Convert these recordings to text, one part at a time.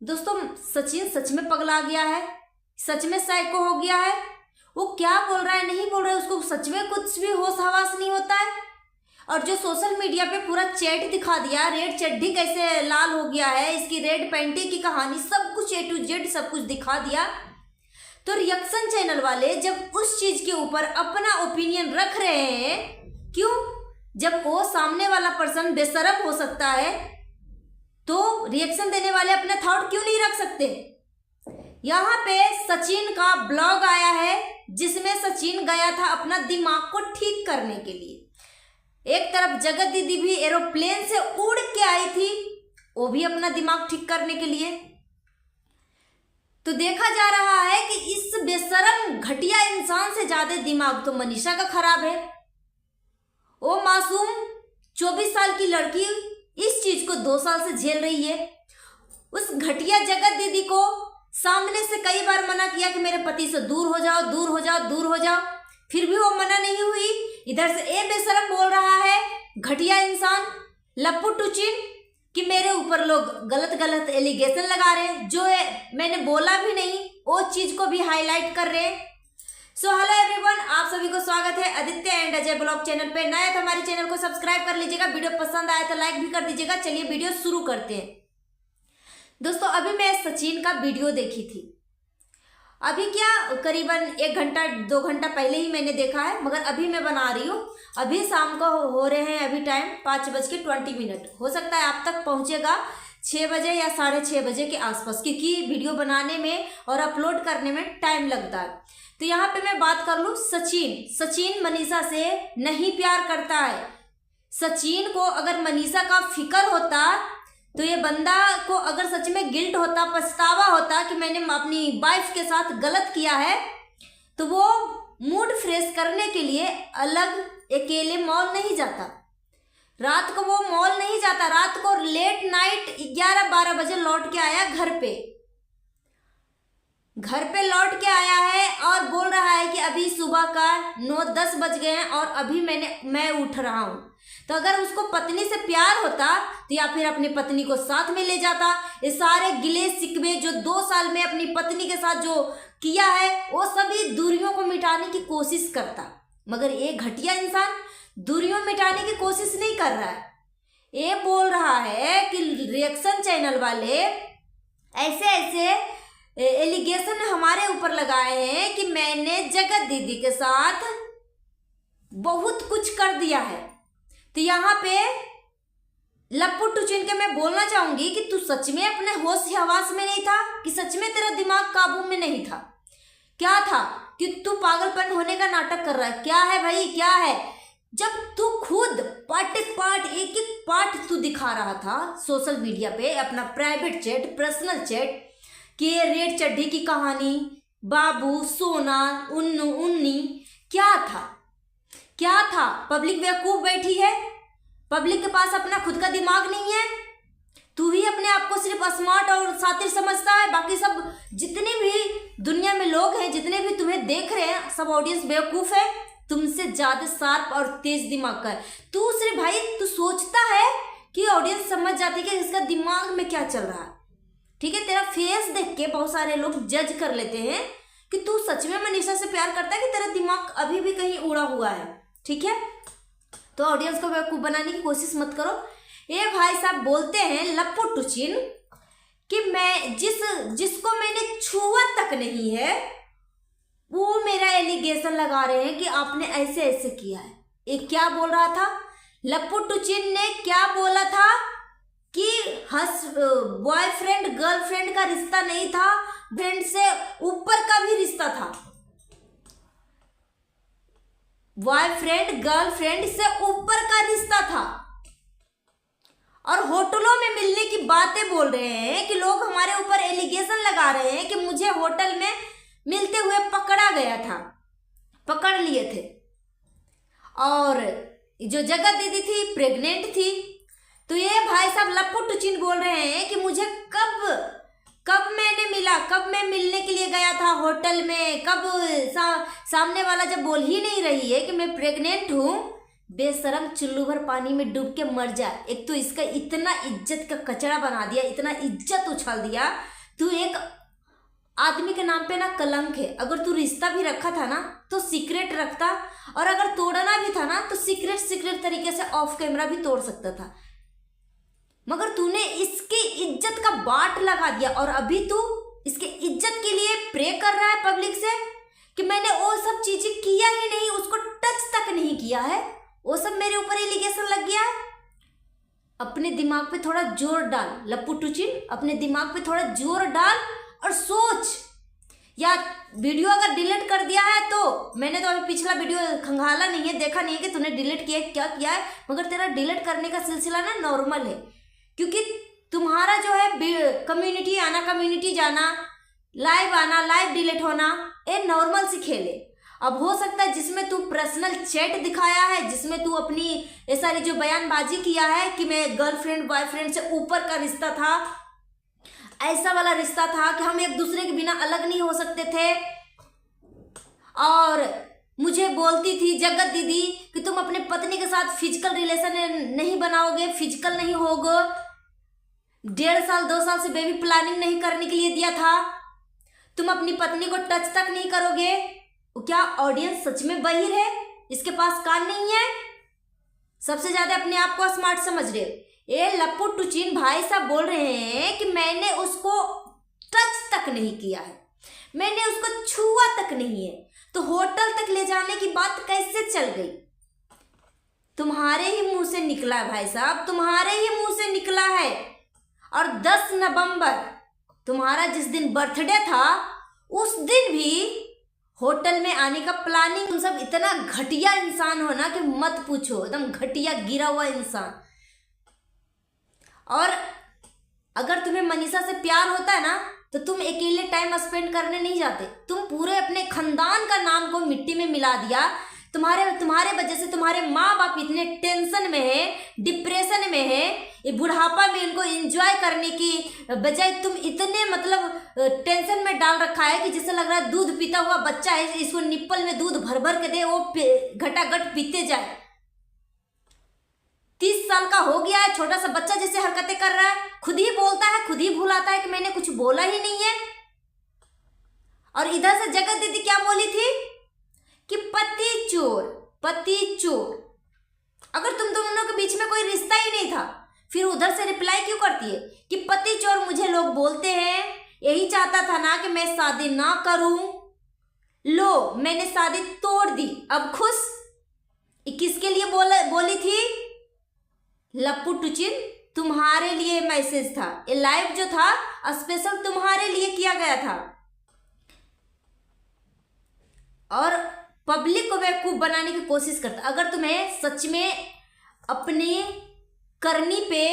दोस्तों सचिन सच में पगला गया है, सच में साइको हो गया है। वो क्या बोल रहा है नहीं बोल रहा है, उसको सच में कुछ भी होश हवास नहीं होता है। और जो सोशल मीडिया पे पूरा चैट दिखा दिया, रेड चड्डी कैसे लाल हो गया है, इसकी रेड पैंटी की कहानी, सब कुछ A to Z सब कुछ दिखा दिया। तो रिएक्शन चैनल वाले जब उस चीज के ऊपर अपना ओपिनियन रख रहे हैं, क्यों? जब वो सामने वाला पर्सन बेशरम हो सकता है तो रिएक्शन देने वाले अपने थॉट क्यों नहीं रख सकते? यहाँ पे सचिन का ब्लॉग आया है जिसमें सचिन गया था अपना दिमाग को ठीक करने के लिए। एक तरफ जगत दीदी भी एरोप्लेन से उड़ के आई थी, वो भी अपना दिमाग ठीक करने के लिए। तो देखा जा रहा है कि इस बेशरम घटिया इंसान से ज्यादा दिमाग तो मनीषा का खराब है। वो मासूम 24 साल की लड़की इस चीज को 2 साल से झेल रही है। उस घटिया जगत दीदी को सामने से कई बार मना किया कि मेरे पति से दूर हो जाओ, दूर हो जाओ, दूर हो जाओ, फिर भी वो मना नहीं हुई। इधर से ए बेशरम बोल रहा है, घटिया इंसान लप्पू टुचिन, कि मेरे ऊपर लोग गलत गलत एलिगेशन लगा रहे हैं, जो है मैंने बोला भी नहीं, वो चीज को भी हाईलाइट कर रहे हैं। सो हेलो एवरीवन, आप सभी को स्वागत है Aditya and Ajay blog channel पे। नया तो हमारे चैनल को सब्सक्राइब कर लीजिएगा, वीडियो पसंद आया तो लाइक भी कर दीजिएगा। चलिए वीडियो शुरू करते हैं। दोस्तों अभी मैं सचिन का वीडियो देखी थी, अभी क्या करीबन 1 घंटा 2 घंटा पहले ही मैंने देखा है, मगर अभी मैं बना रही हूँ। अभी शाम को हो रहे हैं, अभी टाइम 5:20 हो सकता है आप तक पहुँचेगा 6 बजे या 6:30 बजे के आसपास, क्योंकि वीडियो बनाने में और अपलोड करने में टाइम लगता है। तो यहाँ पे मैं बात कर लूँ सचिन मनीषा से नहीं प्यार करता है। सचिन को अगर मनीषा का फिक्र होता तो ये बंदा को अगर सच में गिल्ट होता, पछतावा होता कि मैंने अपनी वाइफ के साथ गलत किया है, तो वो मूड फ्रेश करने के लिए अलग अकेले मॉल नहीं जाता। रात को वो मॉल नहीं जाता, रात को लेट नाइट 11-12 बजे लौट के आया घर पे लौट के आया है और बोल रहा है कि अभी सुबह का 9-10 बज गए हैं और अभी मैं उठ रहा हूँ। तो अगर उसको पत्नी से प्यार होता तो या फिर अपनी पत्नी को साथ में ले जाता। ये सारे गिले शिकवे जो 2 साल में अपनी पत्नी के साथ जो किया है, वो सभी दूरियों को मिटाने की कोशिश करता। मगर ये घटिया इंसान दूरियों मिटाने की कोशिश नहीं कर रहा है। ये बोल रहा है कि रिएक्शन चैनल वाले ऐसे एलिगेशन हमारे ऊपर लगाए हैं कि मैंने जगत दीदी के साथ बहुत कुछ कर दिया है। तो यहाँ पे लप्पू टुचिन के मैं बोलना चाहूंगी कि तू सच में अपने होश हवास में नहीं था, कि सच में तेरा दिमाग काबू में नहीं था? क्या था कि तू पागलपन होने का नाटक कर रहा है? क्या है भाई, क्या है? जब तू खुद पार्ट एक पार्ट तू दिखा रहा था सोशल मीडिया पे, अपना प्राइवेट चैट, पर्सनल चैट, कि ये रेड चड्डी की कहानी, बाबू, सोना, उन्नू, उन्नी, क्या था? पब्लिक बेवकूफ बैठी है, पब्लिक के पास अपना खुद का दिमाग नहीं है। तू ही अपने आप को सिर्फ स्मार्ट और शातिर समझता है, बाकी सब जितने भी दुनिया में लोग हैं, जितने भी तुम्हें देख रहे हैं, सब ऑडियंस बेवकूफ है, तुमसे ज्यादा शार्प और तेज दिमाग का है। तू सिर्फ भाई तू सोचता है कि ऑडियंस समझ जाती है कि इसका दिमाग में क्या चल रहा है। ठीक है, तेरा फेस देख के बहुत सारे लोग जज कर लेते हैं कि तू सच में मनीषा से प्यार करता है कि तेरा दिमाग अभी भी कहीं उड़ा हुआ है। ठीक है, तो ऑडियंस को बेवकूफ बनाने की कोशिश मत करो। ये भाई साहब बोलते हैं लप्पू टुचिन कि मैं जिसको मैंने छुआ तक नहीं है वो मेरा एलिगेशन लगा रहे हैं कि आपने ऐसे किया है। ये क्या बोल रहा था लप्पू टुचिन ने? क्या बोला था कि बॉयफ्रेंड गर्लफ्रेंड का रिश्ता नहीं था, फ्रेंड से ऊपर का भी रिश्ता था। बॉयफ्रेंड गर्लफ्रेंड से ऊपर का रिश्ता था। और होटलों में मिलने की बातें बोल रहे हैं कि लोग हमारे ऊपर एलिगेशन लगा रहे हैं कि मुझे होटल में मिलते हुए पकड़ा गया था, पकड़ लिए थे, और जो जगत दीदी थी प्रेग्नेंट थी। तो ये भाई साहब लप्पू टुचिन बोल रहे हैं कि मुझे कब मैंने मिला, कब मैं मिलने के लिए गया था होटल में, कब सामने वाला जब बोल ही नहीं रही है कि मैं प्रेग्नेंट हूँ, बेशरम, चुल्लू भर पानी में डूब के मर जा। एक तो इसका इतना इज्जत का कचरा बना दिया, इतना इज्जत उछाल दिया। तू एक आदमी के नाम पे ना कलंक है। अगर तू रिश्ता भी रखा था ना तो सीक्रेट रखता, और अगर तोड़ना भी था ना तो सीक्रेट तरीके से ऑफ कैमरा भी तोड़ सकता था, मगर तूने इसकी इज्जत का बाट लगा दिया। और अभी तू इसके इज्जत के लिए प्रे कर रहा है पब्लिक से कि मैंने वो सब चीजें किया ही नहीं, उसको टच तक नहीं किया है, वो सब मेरे ऊपर एलिगेशन लग गया है। अपने दिमाग पे थोड़ा जोर डाल लप्पू टुचिन, अपने दिमाग पे थोड़ा जोर डाल और सोच। या वीडियो अगर डिलीट कर दिया है तो मैंने तो अभी पिछला वीडियो खंगाला नहीं है, देखा नहीं है कि तूने डिलीट किया क्या किया है, मगर तेरा डिलीट करने का सिलसिला ना नॉर्मल है, क्योंकि तुम्हारा जो है कम्युनिटी आना, कम्युनिटी जाना, लाइव आना, लाइव डिलीट होना, ये नॉर्मल सी खेल है। अब हो सकता है जिसमें तू पर्सनल चैट दिखाया है, जिसमें तू अपनी ये सारी जो बयानबाजी किया है कि मैं गर्लफ्रेंड बॉयफ्रेंड से ऊपर का रिश्ता था, ऐसा वाला रिश्ता था कि हम एक दूसरे के बिना अलग नहीं हो सकते थे, और मुझे बोलती थी जगत दीदी कि तुम अपने पत्नी के साथ फिजिकल रिलेशन नहीं बनाओगे, फिजिकल नहीं होगे, 1.5 साल 2 साल से बेबी प्लानिंग नहीं करने के लिए दिया था, तुम अपनी पत्नी को टच तक नहीं करोगे। क्या ऑडियंस सच में बहिर है? इसके पास कान नहीं है? सबसे ज्यादा अपने आप को स्मार्ट समझ रहे हो। ये लप्पू टुचिन भाई साहब बोल रहे हैं कि मैंने उसको टच तक नहीं किया है, मैंने उसको छुआ तक नहीं है, तो होटल तक ले जाने की बात कैसे चल गई? तुम्हारे ही मुंह से निकला है भाई साहब, तुम्हारे ही मुंह से निकला है। और 10 नवंबर तुम्हारा जिस दिन बर्थडे था, उस दिन भी होटल में आने का प्लानिंग। तुम सब इतना घटिया इंसान हो ना कि मत पूछो, एकदम घटिया गिरा हुआ इंसान। और अगर तुम्हें मनीषा से प्यार होता है ना तो तुम अकेले टाइम स्पेंड करने नहीं जाते, तुम पूरे अपने खानदान का नाम को मिट्टी में मिला दिया। तुम्हारे वजह से तुम्हारे माँ बाप इतने टेंशन में है, डिप्रेशन में है, ये बुढ़ापा में इनको एंजॉय करने की बजाय तुम इतने मतलब टेंशन में डाल रखा है कि जैसे लग रहा है दूध पीता हुआ बच्चा है, इसको निप्पल में दूध भर भर के दे, वो घटाघट पीते जाए। 30 साल का हो गया है, छोटा सा बच्चा जैसे हरकतें कर रहा है, खुद ही बोलता है, खुद ही भुलाता है कि मैंने कुछ बोला ही नहीं है। और इधर से जगत दीदी क्या बोली थी कि पति चोर, पति चोर। अगर तुम दोनों के बीच में कोई रिश्ता ही नहीं था, फिर उधर से रिप्लाई क्यों करती है कि पति चोर मुझे लोग बोलते हैं, यही चाहता था ना कि मैं शादी ना करूं, लो मैंने शादी तोड़ दी, अब खुश। किसके लिए बोली थी? लप्पू टुचिन, तुम्हारे लिए मैसेज था, ये लाइव जो था स्पेशल तुम्हारे लिए किया गया था। और पब्लिक को बेवकूफ बनाने की कोशिश करता। अगर तुम्हें सच में अपनी करनी पे,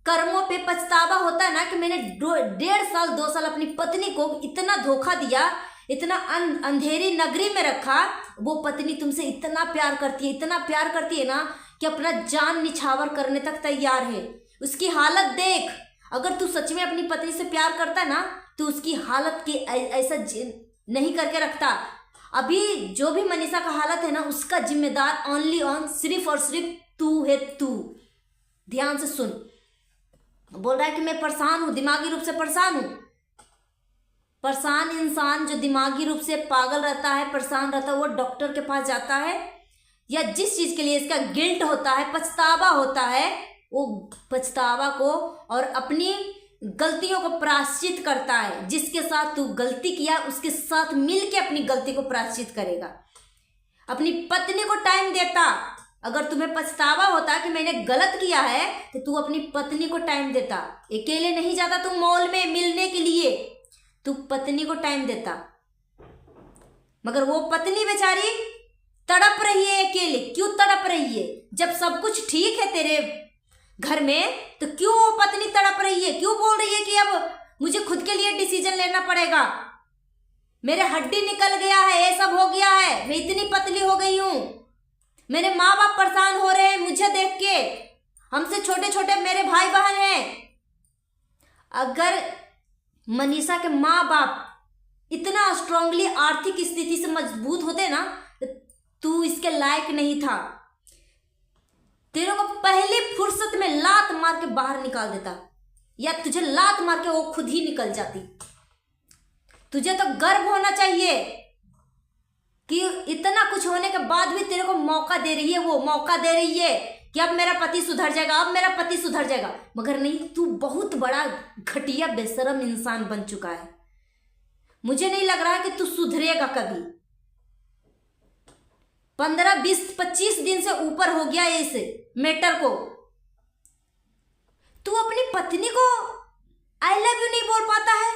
कर्मों पे पछतावा होता है ना कि मैंने 1.5 साल 2 साल अपनी पत्नी को इतना धोखा दिया, इतना अंधेरी नगरी में रखा, वो पत्नी तुमसे इतना प्यार करती है, इतना प्यार करती है ना कि अपना जान निछावर करने तक तैयार है। उसकी हालत देख, अगर तू सच में अपनी पत्नी से प्यार करता है ना तो उसकी हालत की ऐसा नहीं करके रखता। अभी जो भी मनीषा का हालत है ना, उसका जिम्मेदार ओनली ऑन सिर्फ और सिर्फ तू है, तू। ध्यान से सुन, बोल रहा है कि मैं परेशान हूं, दिमागी रूप से परेशान हूं। परेशान इंसान जो दिमागी रूप से पागल रहता है, परेशान रहता है, वो डॉक्टर के पास जाता है, या जिस चीज के लिए इसका गिल्ट होता है, पछतावा होता है, वो पछतावा को और अपनी गलतियों को प्रायश्चित करता है। जिसके साथ तू गलती किया उसके साथ मिल के अपनी गलती को प्रायश्चित करेगा। अपनी पत्नी को टाइम देता। अगर तुम्हें पछतावा होता कि मैंने गलत किया है तो तू अपनी पत्नी को टाइम देता, अकेले नहीं जाता तू मॉल में मिलने के लिए, तू पत्नी को टाइम देता। मगर वो पत्नी बेचारी तड़प रही है अकेले। क्यों तड़प रही है? जब सब कुछ ठीक है तेरे घर में तो क्यों वो पत्नी तड़प रही है? क्यों बोल रही है कि अब मुझे खुद के लिए डिसीजन लेना पड़ेगा, मेरे हड्डी निकल गया है, ये सब हो गया है, मैं इतनी पतली हो गई हूं, मेरे माँ बाप परेशान हो रहे हैं मुझे देख के, हमसे छोटे छोटे मेरे भाई बहन हैं। अगर मनीषा के माँ बाप इतना स्ट्रांगली आर्थिक स्थिति से मजबूत होते ना तो तू इसके लायक नहीं था। तेरे को पहली फुर्सत में लात मार के बाहर निकाल देता, या तुझे लात मार के वो खुद ही निकल जाती। तुझे तो गर्व होना चाहिए कि इतना कुछ होने के बाद भी तेरे को मौका दे रही है, वो मौका दे रही है कि अब मेरा पति सुधर जाएगा, अब मेरा पति सुधर जाएगा। मगर नहीं, तू बहुत बड़ा घटिया बेशरम इंसान बन चुका है। मुझे नहीं लग रहा है कि तू सुधरेगा कभी। 15, 20, 25 दिन से ऊपर हो गया है इस मैटर को। तू अपनी पत्नी को आई लव यू नहीं बोल पाता है,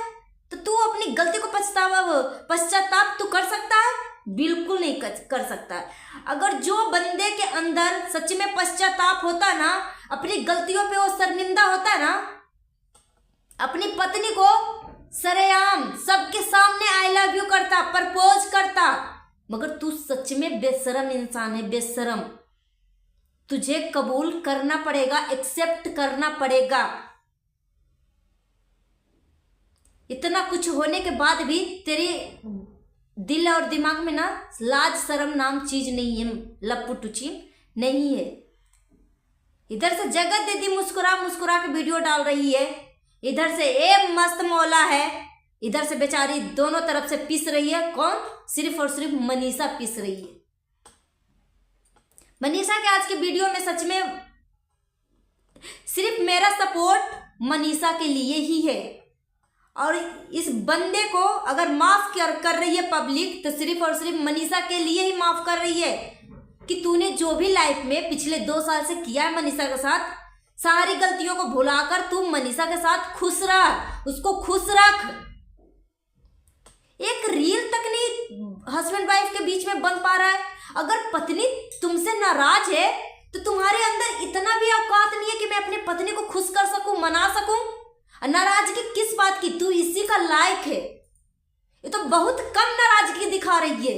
तो तू अपनी गलती को पश्चाताप तू कर सकता है? बिल्कुल नहीं कर सकता है। अगर जो बंदे के अंदर सच में पश्चाताप होता ना, अपनी गलतियों पे वो शर्मिंदा होता ना, अपनी पत्नी को सरेआम सबके सामने आई लव यू करता, प्रपोज करता। मगर तू सच में बेशरम इंसान है, बेशरम। तुझे कबूल करना पड़ेगा, एक्सेप्ट करना पड़ेगा। इतना कुछ होने के बाद भी तेरे दिल और दिमाग में ना लाज शर्म नाम चीज नहीं है, लप्पू टुची नहीं है। इधर से जगत दीदी मुस्कुरा मुस्कुरा के वीडियो डाल रही है, इधर से ए मस्त मौला है, इधर से बेचारी दोनों तरफ से पीस रही है। कौन? सिर्फ और सिर्फ मनीषा पीस रही है। मनीषा के आज के वीडियो में सच में सिर्फ मेरा सपोर्ट मनीषा के लिए ही है। और इस बंदे को अगर माफ कर रही है पब्लिक, तो सिर्फ और सिर्फ मनीषा के लिए ही माफ कर रही है कि तूने जो भी लाइफ में पिछले 2 साल से किया है मनीषा के साथ, सारी गलतियों को भुलाकर तू मनीषा के साथ खुश रह, उसको खुश रख। एक रील तक नहीं हस्बैंड वाइफ के बीच में बन पा रहा है। अगर पत्नी तुमसे नाराज है तो तुम्हारे अंदर इतना भी औकात नहीं है कि मैं अपनी पत्नी को खुश कर सकूं, मना सकूं। नाराजगी किस बात की? तू इसी का लायक है। ये तो बहुत कम नाराजगी दिखा रही है।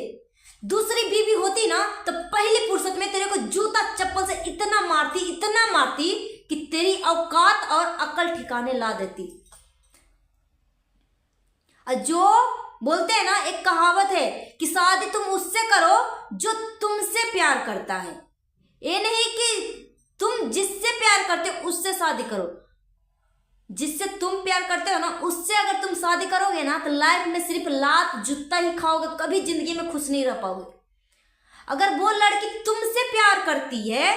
दूसरी बीवी होती ना तो पहली फुर्सत में तेरे को जूता चप्पल से इतना मारती कि तेरी औकात और अकल ठिकाने ला देती। जो बोलते हैं ना, एक कहावत है कि शादी तुम उससे करो जो तुमसे प्यार करता है। ये नहीं कि तुम जिससे प्यार करते हो उससे शादी करो। जिससे तुम प्यार करते हो ना, उससे अगर तुम शादी करोगे ना तो लाइफ में सिर्फ लात जूता ही खाओगे, कभी जिंदगी में खुश नहीं रह पाओगे। अगर वो लड़की तुमसे प्यार करती है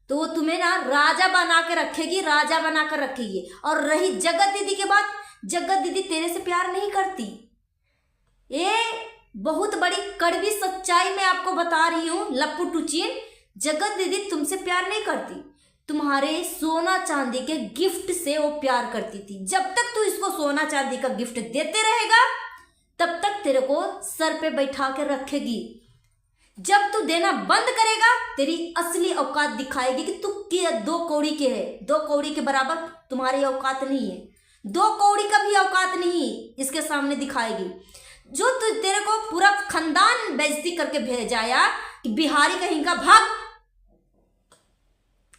तो वो तुम्हें ना राजा बना के रखेगी, राजा बना कर रखेगी। और रही जगत दीदी की बात, जगत दीदी तेरे से प्यार नहीं करती। ये बहुत बड़ी कड़वी सच्चाई मैं आपको बता रही हूँ लप्पू टुचीन। जगत दीदी तुमसे प्यार नहीं करती, तुम्हारे सोना चांदी के गिफ्ट से वो प्यार करती थी। जब तक तू इसको सोना चांदी का गिफ्ट देते रहेगा तब तक तेरे को सर पे बैठा के रखेगी। जब तू देना बंद करेगा तेरी असली औकात दिखाएगी कि तू 2 कौड़ी के है। 2 कौड़ी के बराबर तुम्हारी औकात नहीं है, 2 कौड़ी का भी औकात नहीं इसके सामने दिखाएगी। जो तू तेरे को पूरा खानदान बेइज्जती करके भेजाया कि बिहारी कहीं का भाग,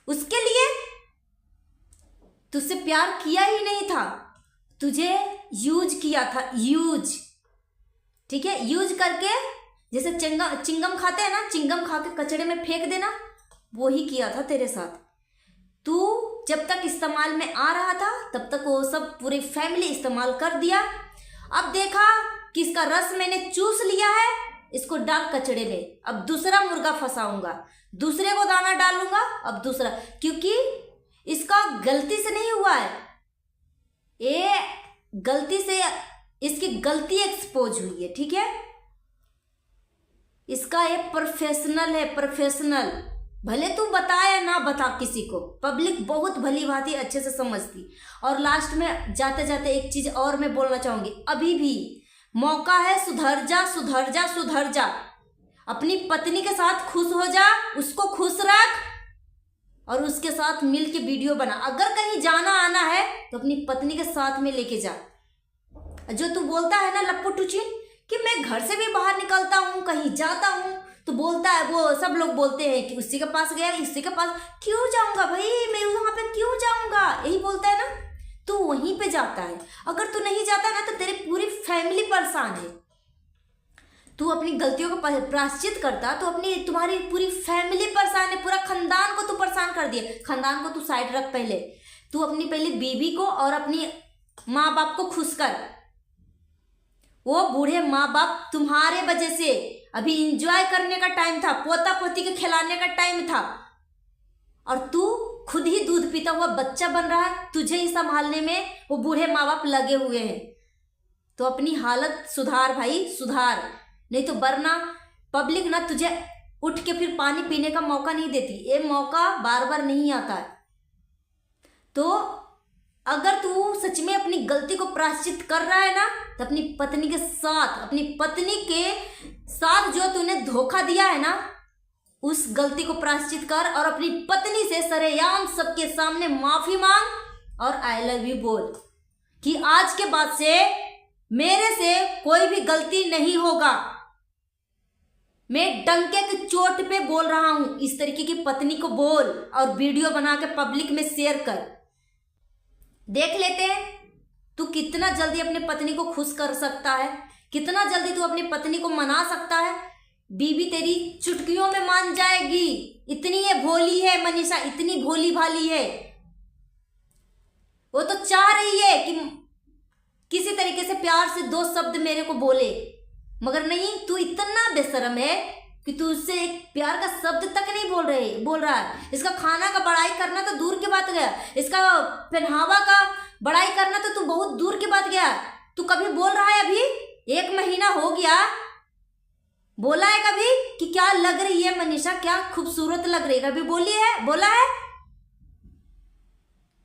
उसके लिए तुझसे प्यार किया ही नहीं था, तुझे यूज किया था। यूज, ठीक है, यूज करके जैसे चिंगम खाते हैं ना, चिंगम खा के कचड़े में फेंक देना, वो ही किया था तेरे साथ। तू जब तक इस्तेमाल में आ रहा था तब तक वो सब पूरी फैमिली इस्तेमाल कर दिया। अब देखा कि इसका रस मैंने चूस लिया है, इसको डाल कचड़े में, अब दूसरा मुर्गा फंसाऊंगा, दूसरे को दाना डालूंगा, अब दूसरा, क्योंकि इसका गलती से नहीं हुआ है, ये गलती से इसकी गलती एक्सपोज हुई है। ठीक है, इसका ये प्रोफेशनल है, प्रोफेशनल। भले तू बता या ना बता किसी को, पब्लिक बहुत भली भांति अच्छे से समझती। और लास्ट में जाते जाते एक चीज और मैं बोलना चाहूंगी, अभी भी मौका है, सुधर जा, सुधर जा, सुधर जा। अपनी पत्नी के साथ खुश हो जा, उसको खुश रख और उसके साथ मिल के वीडियो बना। अगर कहीं जाना आना है तो अपनी पत्नी के साथ में लेके जा। जो तू बोलता है ना लप्पू टुचिन कि मैं घर से भी बाहर निकलता हूँ, कहीं जाता हूँ, तो बोलता है, वो सब लोग बोलते हैं कि उसी के पास गया, इसी के पास क्यों जाऊंगा भाई, मैं वहां पे क्यों जाऊंगा, यही बोलता है ना। तू वहीं पे जाता है। अगर तू नहीं जाता ना तो तेरी पूरी फैमिली परेशान है। तू अपनी गलतियों का प्रायश्चित करता तो तुम्हारी पूरी फैमिली परेशान है, पूरा खानदान को तू परेशान कर दिया। खानदान को तू साइड रख, पहले तू अपनी पहले बीवी को और अपनी माँ बाप को खुश कर। वो बूढ़े माँ बाप तुम्हारे वजह से अभी इंजॉय करने का टाइम था, पोता पोती के खिलाने का टाइम था, और तू खुद ही दूध पीता हुआ बच्चा बन रहा है। तुझे ही संभालने में वो बूढ़े माँ बाप लगे हुए हैं। तो अपनी हालत सुधार भाई, सुधार, नहीं तो वरना पब्लिक ना तुझे उठ के फिर पानी पीने का मौका नहीं देती। ये मौका बार बार नहीं आता है। तो अगर तू सच में अपनी गलती को प्रायश्चित कर रहा है ना, तो अपनी पत्नी के साथ जो तूने धोखा दिया है ना, उस गलती को प्रायश्चित कर और अपनी पत्नी से सरेआम सबके सामने माफी मांग और आई लव यू बोल कि आज के बाद से मेरे से कोई भी गलती नहीं होगा। मैं डंके की चोट पे बोल रहा हूं। इस तरीके की पत्नी को बोल और वीडियो बना के पब्लिक में शेयर कर। देख लेते हैं तू कितना जल्दी अपनी पत्नी को खुश कर सकता है, कितना जल्दी तू अपनी पत्नी को मना सकता है। बीवी तेरी चुटकियों में मान जाएगी। इतनी ये भोली है मनीषा, इतनी भोली भाली है। वो तो चाह रही है कि किसी तरीके से प्यार से 2 शब्द मेरे को बोले, मगर नहीं, तू इतना बेशरम है कि तू उससे एक प्यार का शब्द तक नहीं बोल रहा है। इसका खाना का बड़ाई करना तो दूर की बात गया, इसका पहनावा का बड़ाई करना तो तू बहुत दूर की बात गया। तू कभी बोल रहा है? अभी 1 महीना हो गया, बोला है कभी कि क्या लग रही है मनीषा, क्या खूबसूरत लग रही है? कभी बोला है?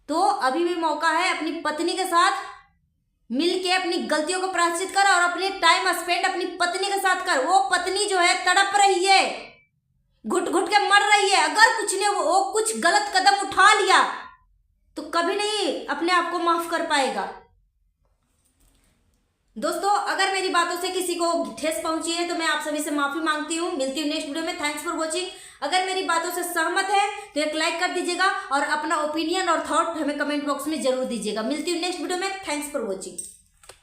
तो अभी भी मौका है, अपनी पत्नी के साथ मिल के अपनी गलतियों को प्रायश्चित कर और अपने टाइम स्पेंड अपनी पत्नी के साथ कर। वो पत्नी जो है तड़प रही है, घुट घुट के मर रही है। अगर वो कुछ गलत कदम उठा लिया तो कभी नहीं अपने आप को माफ कर पाएगा। दोस्तों, अगर मेरी बातों से किसी को ठेस पहुंची है तो मैं आप सभी से माफी मांगती हूँ। मिलती हूँ नेक्स्ट वीडियो में। Thanks for watching. अगर मेरी बातों से सहमत है तो एक लाइक कर दीजिएगा और अपना ओपिनियन और थॉट हमें कमेंट बॉक्स में जरूर दीजिएगा। मिलती हूँ नेक्स्ट वीडियो में। Thanks for watching.